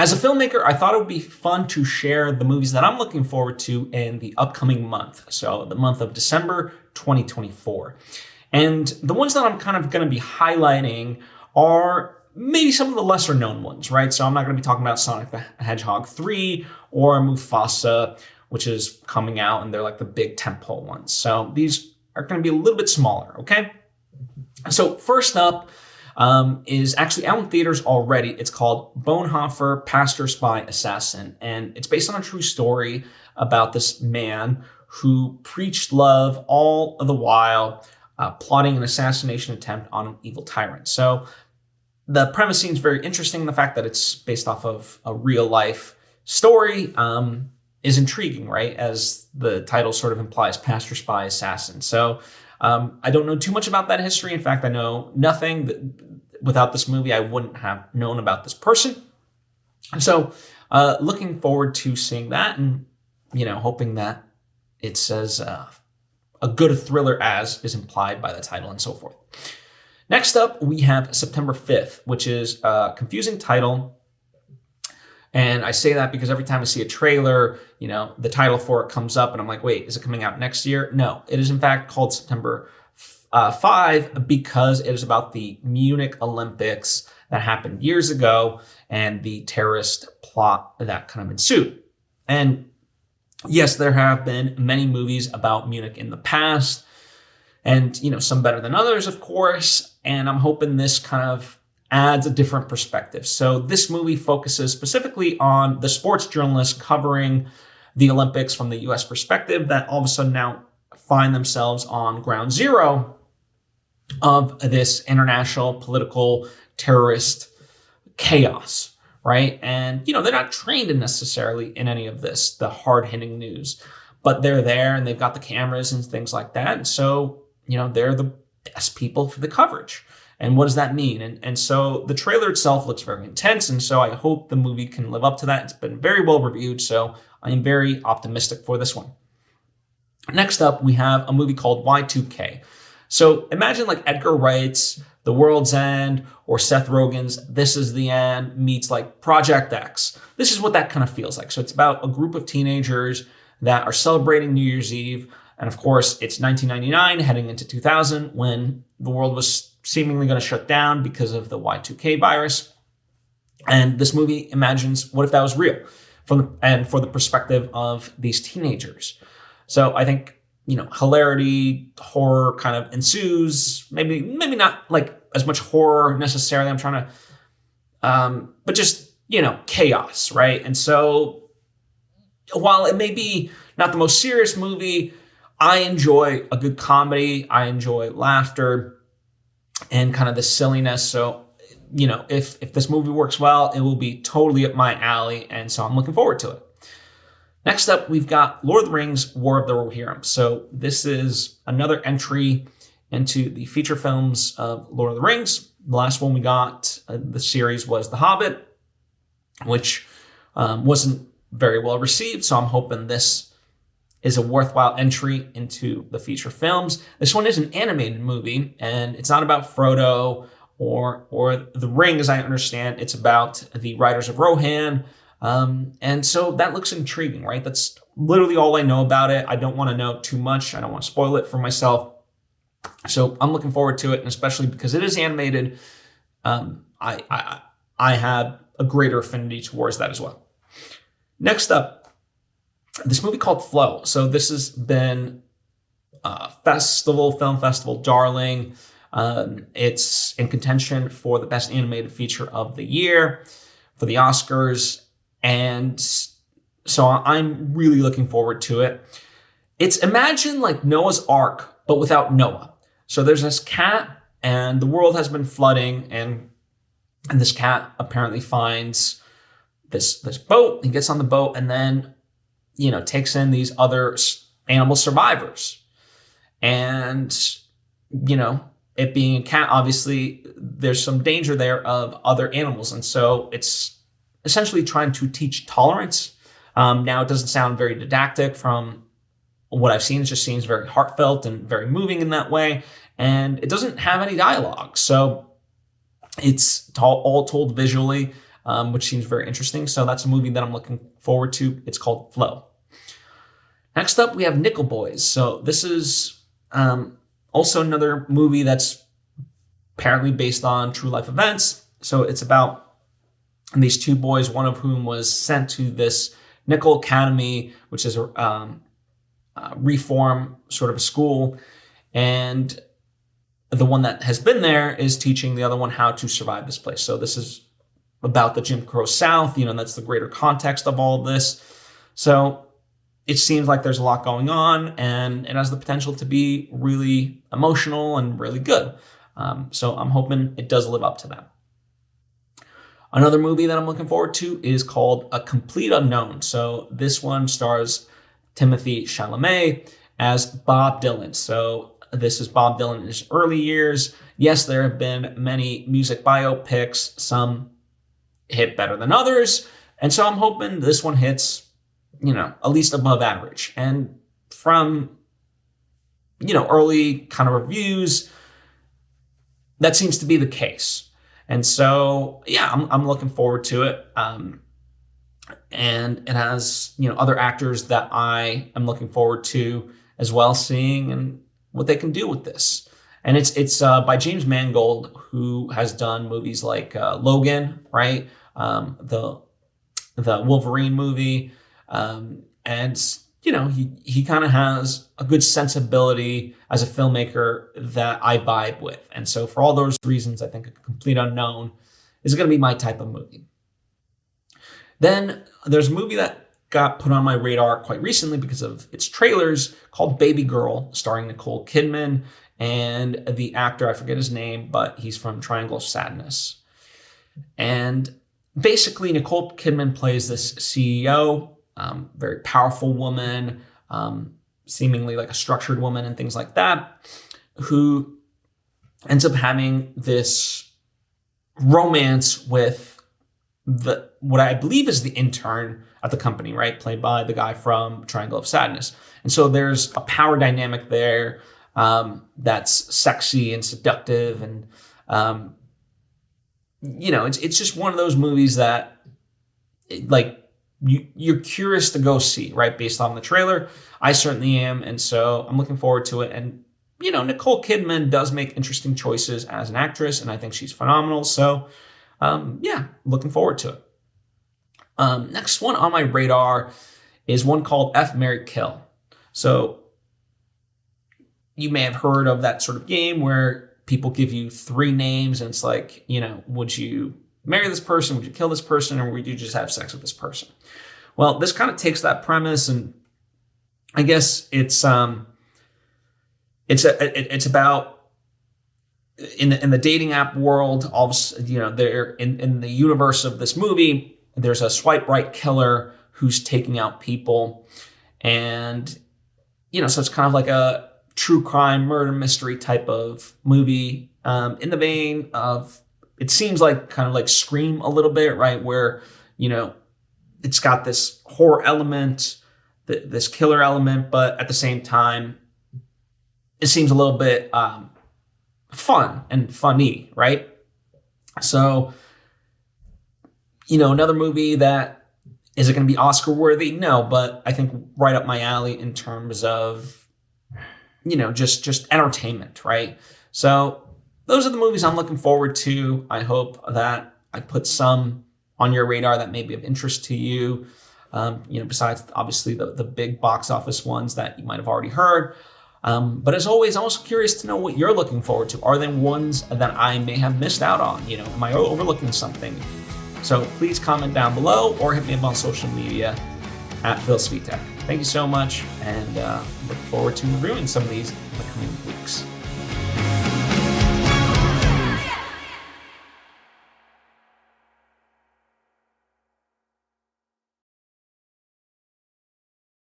As a filmmaker, I thought it would be fun to share the movies that I'm looking forward to in the upcoming month. So the month of December 2024. And the ones that I'm kind of going to be highlighting are maybe some of the lesser known ones, right? So I'm not going to be talking about Sonic the Hedgehog 3 or Mufasa, which is coming out, and they're like the big tentpole ones. So these are going to be a little bit smaller, okay? So first up is actually out in theaters already. It's called Bonhoeffer, Pastor, Spy, Assassin. And it's based on a true story about this man who preached love all the while plotting an assassination attempt on an evil tyrant. So the premise seems very interesting. The fact that it's based off of a real life story is intriguing, right? As the title sort of implies, Pastor, Spy, Assassin. So I don't know too much about that history. In fact, I know nothing. Without this movie, I wouldn't have known about this person. So looking forward to seeing that and, hoping that it's as a good a thriller as is implied by the title and so forth. Next up, we have September 5th, which is a confusing title. And I say that because every time I see a trailer, the title for it comes up and I'm like, wait, is it coming out next year? No, it is in fact called September 5 because it is about the Munich Olympics that happened years ago and the terrorist plot that kind of ensued. And yes, there have been many movies about Munich in the past and, some better than others, of course. And I'm hoping this kind of adds a different perspective. So this movie focuses specifically on the sports journalists covering the Olympics from the U.S. perspective that all of a sudden now find themselves on ground zero of this international political terrorist chaos, right? And, they're not trained in necessarily in any of this, the hard-hitting news, but they're there and they've got the cameras and things like that. And so, they're the best people for the coverage. And what does that mean? And so the trailer itself looks very intense. And so I hope the movie can live up to that. It's been very well reviewed. So I am very optimistic for this one. Next up, we have a movie called Y2K. So imagine like Edgar Wright's The World's End or Seth Rogen's This Is the End meets like Project X. This is what that kind of feels like. So it's about a group of teenagers that are celebrating New Year's Eve. And of course, it's 1999 heading into 2000 when the world was seemingly going to shut down because of the Y2K virus. And this movie imagines what if that was real for the perspective of these teenagers. So I think, hilarity, horror kind of ensues. Maybe not like as much horror necessarily. I'm trying to, but just, chaos, right? And so while it may be not the most serious movie, I enjoy a good comedy. I enjoy laughter and kind of the silliness. So, if this movie works well, it will be totally up my alley. And so I'm looking forward to it. Next up, we've got Lord of the Rings, War of the Rohirrim. So this is another entry into the feature films of Lord of the Rings. The last one we got, the series was The Hobbit, which wasn't very well received. So I'm hoping this is a worthwhile entry into the feature films. This one is an animated movie, and it's not about Frodo or the ring, as I understand. It's about the Riders of Rohan. And so that looks intriguing, right? That's literally all I know about it. I don't want to know too much. I don't want to spoil it for myself. So I'm looking forward to it, and especially because it is animated, I have a greater affinity towards that as well. Next up, this movie called Flow. So this has been a film festival darling. It's in contention for the best animated feature of the year for the Oscars. And so I'm really looking forward to it. It's imagine like Noah's Ark, but without Noah. So there's this cat and the world has been flooding and this cat apparently finds this boat. He gets on the boat and then, takes in these other animal survivors. And, it being a cat, obviously there's some danger there of other animals. And so it's essentially trying to teach tolerance. Now, it doesn't sound very didactic from what I've seen. It just seems very heartfelt and very moving in that way. And it doesn't have any dialogue. So it's all told visually. which seems very interesting. So that's a movie that I'm looking forward to. It's called Flow. Next up, we have Nickel Boys. So this is also another movie that's apparently based on true life events. So it's about these two boys, one of whom was sent to this Nickel Academy, which is a reform sort of a school. And the one that has been there is teaching the other one how to survive this place. So this is about the Jim Crow South. That's the greater context of all of this. So it seems like there's a lot going on, and it has the potential to be really emotional and really good. So I'm hoping it does live up to that. Another movie that I'm looking forward to is called A Complete Unknown. So this one stars Timothée Chalamet as Bob Dylan. So this is Bob Dylan in his early years. Yes, there have been many music biopics. Some hit better than others. And so I'm hoping this one hits, at least above average. And from, early kind of reviews, that seems to be the case. And so, yeah, I'm looking forward to it. And it has, other actors that I am looking forward to as well, seeing and what they can do with this. And it's by James Mangold, who has done movies like Logan, right? The Wolverine movie. And, he kind of has a good sensibility as a filmmaker that I vibe with. And so for all those reasons, I think A Complete Unknown is going to be my type of movie. Then there's a movie that got put on my radar quite recently because of its trailers called Babygirl, starring Nicole Kidman and the actor, I forget his name, but he's from Triangle of Sadness. And basically Nicole Kidman plays this CEO, very powerful woman, seemingly like a structured woman and things like that, who ends up having this romance with what I believe is the intern at the company, right? Played by the guy from Triangle of Sadness. And so there's a power dynamic there that's sexy and seductive. And, it's just one of those movies that you're curious to go see, right? Based on the trailer. I certainly am. And so I'm looking forward to it. And, Nicole Kidman does make interesting choices as an actress, and I think she's phenomenal. So, looking forward to it. Next one on my radar is one called F, Marry, Kill. So you may have heard of that sort of game where people give you 3 names and it's like, would you marry this person? Would you kill this person? Or would you just have sex with this person? Well, this kind of takes that premise, and I guess it's about in the dating app world. They're in the universe of this movie. There's a swipe right killer who's taking out people, and so it's kind of like a true crime murder mystery type of movie, in the vein of, it seems like kind of like Scream a little bit, right? Where it's got this horror element, this killer element, but at the same time, it seems a little bit fun and funny, right? So, another movie that, is it going to be Oscar worthy? No, but I think right up my alley in terms of, just entertainment, right? So those are the movies I'm looking forward to. I hope that I put some on your radar that may be of interest to you. Besides obviously the big box office ones that you might have already heard. But as always, I'm also curious to know what you're looking forward to. Are there ones that I may have missed out on? Am I overlooking something? So please comment down below or hit me up on social media at Svitek. Thank you so much, and look forward to reviewing some of these in the coming weeks.